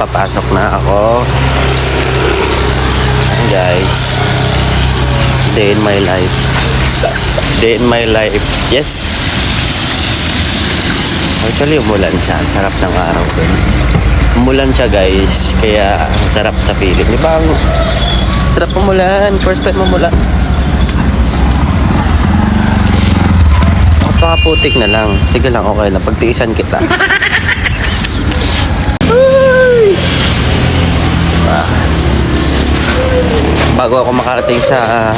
papasok na ako. Ayan guys, day in my life. Day in my life. Yes. Actually umulan siya. Ang sarap ng araw dun. Umulan siya guys, kaya ang sarap sa feeling. Di ba? Sarap umulan. First time umulan. Pakaputik na lang. Sige lang, okay lang. Pagtiisan kita. Bago ako makarating sa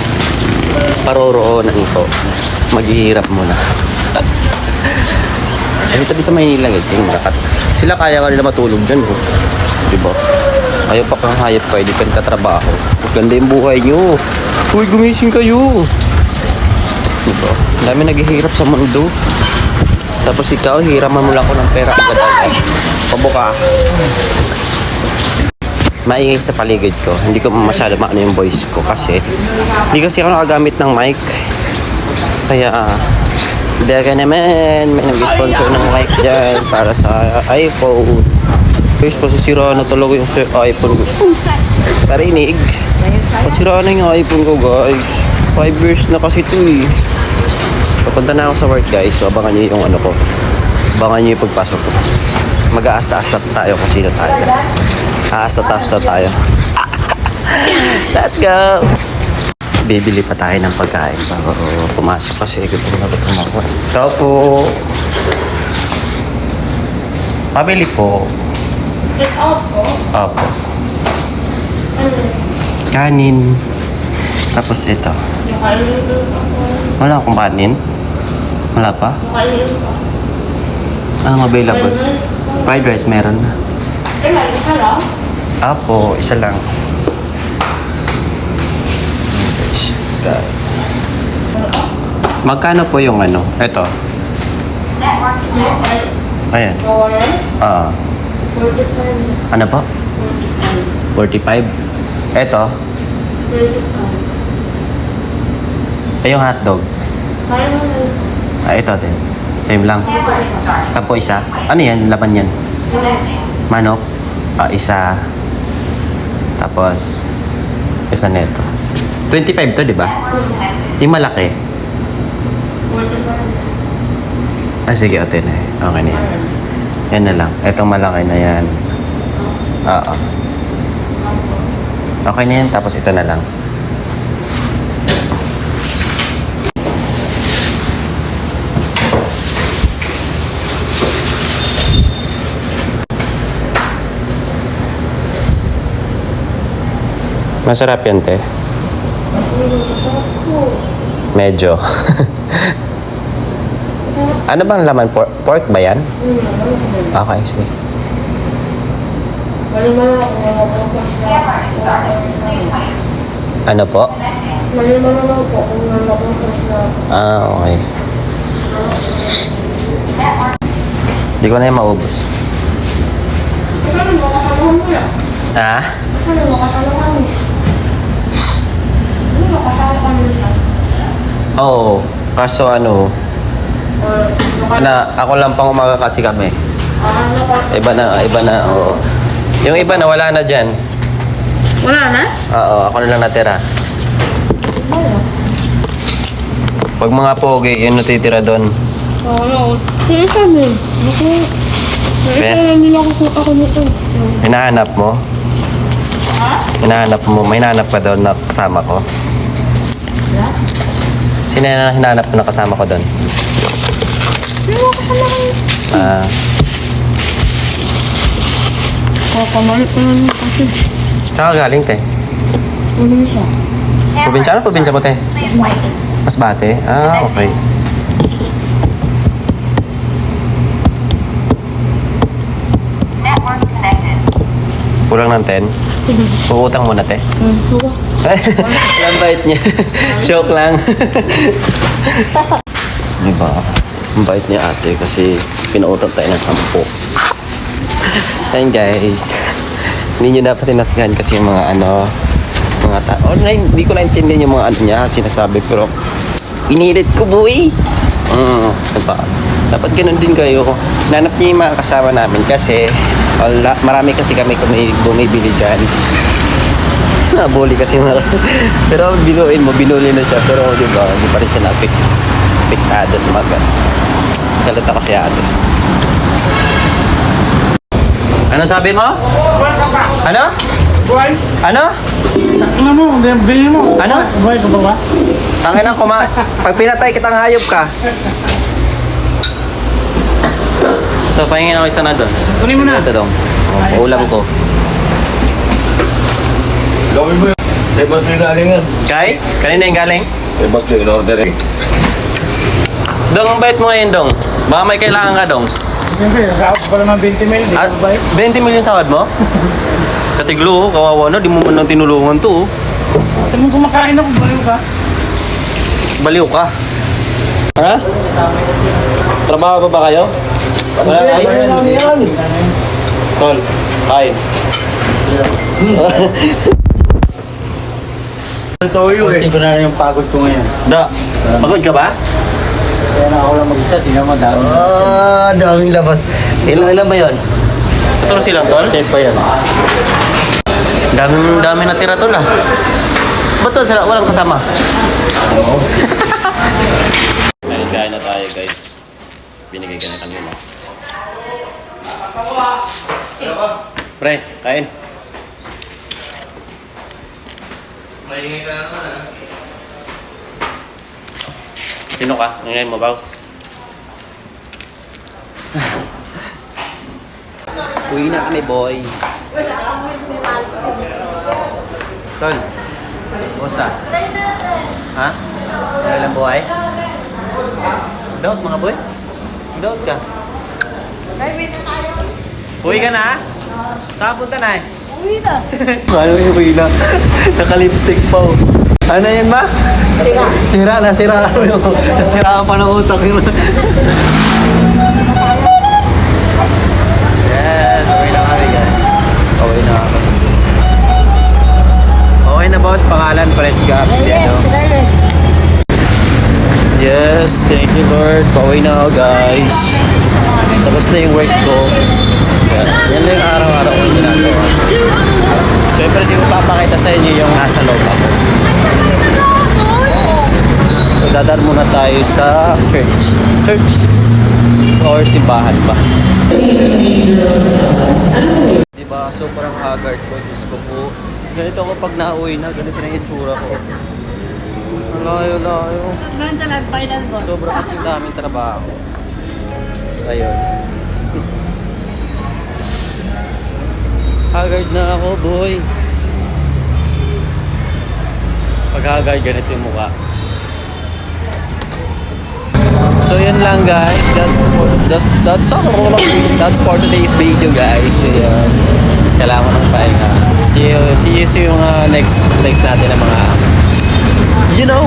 paroroonan ko, maghihirap muna. Dito din sa Maynila guys, sila kaya ka nila matulog dyan. Diba? Ayaw pa kang hayop kayo, di ka nagtatrabaho. Maganda yung buhay nyo. Uy, gumising kayo. Diba? Dami naghihirap sa mundo. Tapos ikaw, hiraman mo lang ko ng pera agad-agad. Pabuka. Maingay sa paligid ko. Hindi ko masyado maano yung voice ko kasi hindi kasi ako nakagamit ng mic. Kaya dahil ka naman may nag-sponsor ng mic dyan para sa iPhone. Guys, pasisira na talaga yung iPhone ko. Tarinig. Pasira na yung iPhone ko guys. 5 years na kasi ito eh. Papunta na ako sa work guys. So abangan nyo yung ano ko. Abangan nyo yung pagpasok ko. Mag-aasta-asta tayo kung sino tayo. Aasta-asta tayo. Let's go! Bibili pa tayo ng pagkain bago pumasok kasi gutom na gutom ako. Ikaw po. Pabili po. Opo. Opo. Kanin. Tapos ito. Wala akong kanin? Wala pa? Anong available? Fried rice meron na. Apo, isa lang. Magkano po yung ano? Ito. Ayan. Ano po? 45. Ito. Yung hotdog. Ito din. Same lang. 10 isa. Ano yan? Laman yan? Manok. Isa. Tapos isa neto. 25 to, di ba? Yung malaki. Sige, ito na eh. Okay na yan. Yan na lang. Itong malaki na yan. Oo. Okay na yan. Tapos ito na lang. Masarap yan, te. Medyo. Ano bang laman? Pork ba yan? Okay, sige. Ano po? Okay. Hindi ko na yung maubos. Oo. Kaso ano, ako lang pang umaga kasi kami. Iba na, oo. Yung iba na wala na dyan. Wala na? Oo, ako na lang natira. Pag mga pogi, yun natitira doon. Oo. Sige kami. Hindi ako nito. Hinahanap mo? Hinahanap mo? May hinahanap ka doon na kasama ko? Sino na hinahanap mo na kasama ko doon? Kakamalit ko lang kasi. Saan ka galing, te? Probinsya. Probinsya? Ano probinsya mo, te? Masbate? Okay. Kulang ng 10? Puutang muna, te. Ang bait niya. Joke lang. Diba? Ang bait niya ate kasi pinuutang tayo ng 10. So yun guys. Hindi nyo dapat tinasigahan kasi yung mga mga tao. Hindi ko naintindihan yung mga niya sinasabi pero inilit ko boy. Diba? Dapat ganun din kayo. Nanap niyo yung mga kasama namin kasi Wala, marami kasi kami bumibili dyan. Nabuli kasi marami. Pero binuin mo, binuli na siya. Pero di ba, hindi pa rin siya napiktado sa mga. Salita ko si ate. Ano sabi mo? Ano? Ano? Ano mo? Bili mo. Ano? Buhay ka ba ba? Tangin ang pag pinatay kitang hayop ka. Ito, pahingin ako isa na doon. Kunin mo na. Ito dong. Ulam ko. Gawin mo yun. Kay boss na yung galing yan. Kay? Kanina yung galing? Kay boss na yung order eh. Dong, ang bait mo ngayon, Dong. Baka may kailangan ka, Dong. Siyempre, nakakap pa naman 20 mil. Di Ah, ba ba? 20 million sahod mo? Katiglo, kawawa na. Di mo man lang tinulungan to. Ito mo kumakain ako. Baliw ka. Mas baliw ka. Ha? Trabaho pa ba kayo? Wala guys? Tol, kain. Toyo eh. Ko na yung pagod ko ngayon. Da, pagod ka ba? Kaya na ako lang mag-isa, tingnan mo dami. Daming labas. Ilan ba yun? Ito na silang, Tol? Tape pa yan. Dami natira, Tol, ah. Ba't to sila? Walang kasama? Oo. Ayun, kain na tayo, guys. Binigay ka na kanina. Pre, kain. Maingay ka naman ah. Sino ka? Ngayon mo ba? Uwi na kami, boy. Tol, kumusta? Ha? Ano lang buhay? Daot mga boy? Daot ka? Uwi ka na? Saan punta na eh? Uwi na. Ano yung uwi na? Naka-lipstick pa oh. Ano yan ba? Sira na, sira. Nasiraan pa ng utak yun. Yes, okay na kami guys. Okay na kami. Okay na boss, pangalan Fresca. Yes, thank you Lord. Pauwi na ako guys. Tapos na yung work ko. Yan lang yung araw-araw kong ginagawa. Siyempre di ko papakita sa inyo yung nasa loob ako. So dadar muna tayo sa church. Church or simbahan ba? Diba sobrang haggard ko. Diyos ko po. Ganito ako pag nauwi na. Ganito na yung itsura ko. Ang layo-layo. Doon sa nag-final boss. Sobrang kasing daming trabaho. Ayun. Haggard na ako, boy. Pag haggard, ganito yung mukha. So yun lang guys. That's for today's video guys. So, yun. Kailangan ko ng pahinga. See you sa mga next natin na mga you know